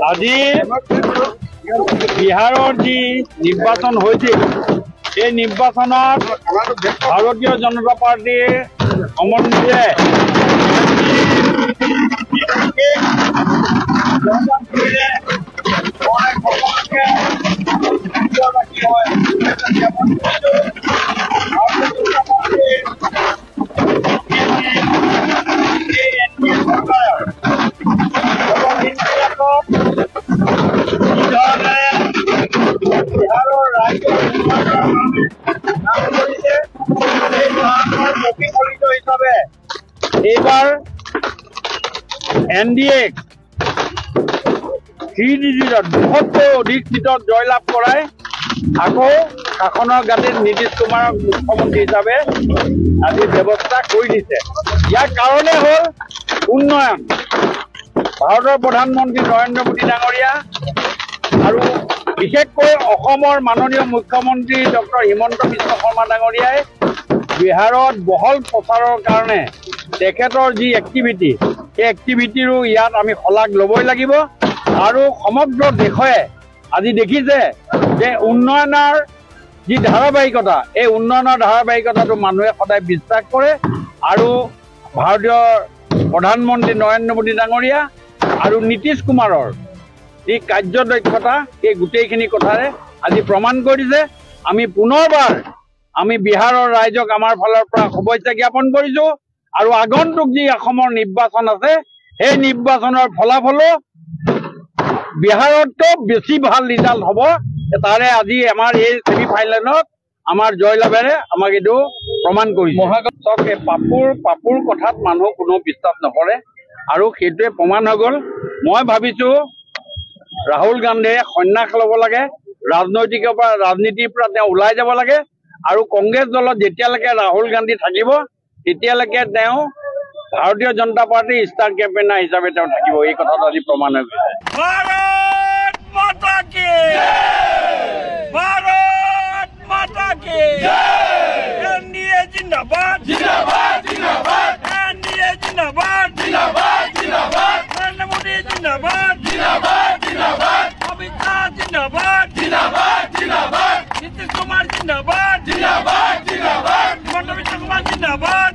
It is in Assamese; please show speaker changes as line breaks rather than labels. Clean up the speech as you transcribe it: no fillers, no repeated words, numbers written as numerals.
আজি বিহাৰৰ যি নিৰ্বাচন হৈছিল এই নিৰ্বাচনত ভাৰতীয় জনতা পাৰ্টীৰ সমন্বয়ে এইবাৰ NDA 3 ডিজিটত 200তকৈ অধিক সিটত জয়লাভ কৰাই আকৌ শাসনৰ গাদীত নীতিশ কুমাৰক মুখ্যমন্ত্ৰী হিচাপে আজি ব্যৱস্থা কৰি দিছে। ইয়াৰ কাৰণে হ'ল উন্নয়ন। ভাৰতৰ প্ৰধানমন্ত্ৰী নৰেন্দ্ৰ মোদী ডাঙৰীয়া আৰু বিশেষকৈ অসমৰ মাননীয় মুখ্যমন্ত্ৰী ডক্টৰ হিমন্ত বিশ্ব শৰ্মা ডাঙৰীয়াই বিহাৰত বহল প্ৰচাৰৰ কাৰণে তেখেতৰ যি এক্টিভিটি সেই এক্টিভিটিৰো ইয়াত আমি শলাগ ল'বই লাগিব। আৰু সমগ্ৰ দেশে আজি দেখিছে যে উন্নয়নৰ যি ধাৰাবাহিকতা এই উন্নয়নৰ ধাৰাবাহিকতাটো মানুহে সদায় বিশ্বাস কৰে আৰু ভাৰতীয় প্ৰধানমন্ত্ৰী নৰেন্দ্ৰ মোদী ডাঙৰীয়া আৰু নীতিশ কুমাৰৰ যি কাৰ্যদক্ষতা এই গোটেইখিনি কথাৰে আজি প্ৰমাণ কৰি দিছে। আমি পুনৰবাৰ আমি বিহাৰৰ ৰাইজক আমাৰ ফালৰ পৰা শুভেচ্ছা জ্ঞাপন কৰিছোঁ আৰু আগন্তুক যি অসমৰ নিৰ্বাচন আছে সেই নিৰ্বাচনৰ ফলাফলো বিহাৰতকৈ বেছি ভাল ৰিজাল্ট হ'ব। তাৰে আজি আমাৰ এই ছেমি ফাইনেলত আমাৰ জয়লাভেৰে আমাক এইটো প্ৰমাণ কৰিছে। মহাগঠবন্ধন পাপুৰ কথাত মানুহ কোনো বিশ্বাস নকৰে আৰু সেইটোৱে প্ৰমাণ হৈ গ'ল। মই ভাবিছোঁ ৰাহুল গান্ধীয়ে সন্ন্যাস ল'ব লাগে, ৰাজনীতিৰ পৰা তেওঁ ওলাই যাব লাগে আৰু কংগ্ৰেছ দলত যেতিয়ালৈকে ৰাহুল গান্ধী থাকিব তেতিয়ালৈকে তেওঁ ভাৰতীয় জনতা পাৰ্টীৰ ষ্টাৰ কেম্পেইনাৰ হিচাপে তেওঁ থাকিব। এই কথাটো আজি প্ৰমাণ হৈ গৈছে।
ভাৰত মাতা কি ভাৰত মাতা কি NDA জিন্দাবাদ জিন্দাবাদ জিন্দাবাদ NDA জিন্দাবাদ জিন্দাবাদ জিন্দাবাদ নরেন্দ্র মোদী জিন্দাবাদ জিন্দাবাদ জিন্দাবাদ অমিত শাহ জিন্দাবাদ জিন্দাবাদ জিন্দাবাদ নীতিশ কুমার জিন্দাবাদ জিন্দাবাদ জিন্দাবাদ হিমন্ত বিশ্ব কুমার জিন্দাবাদ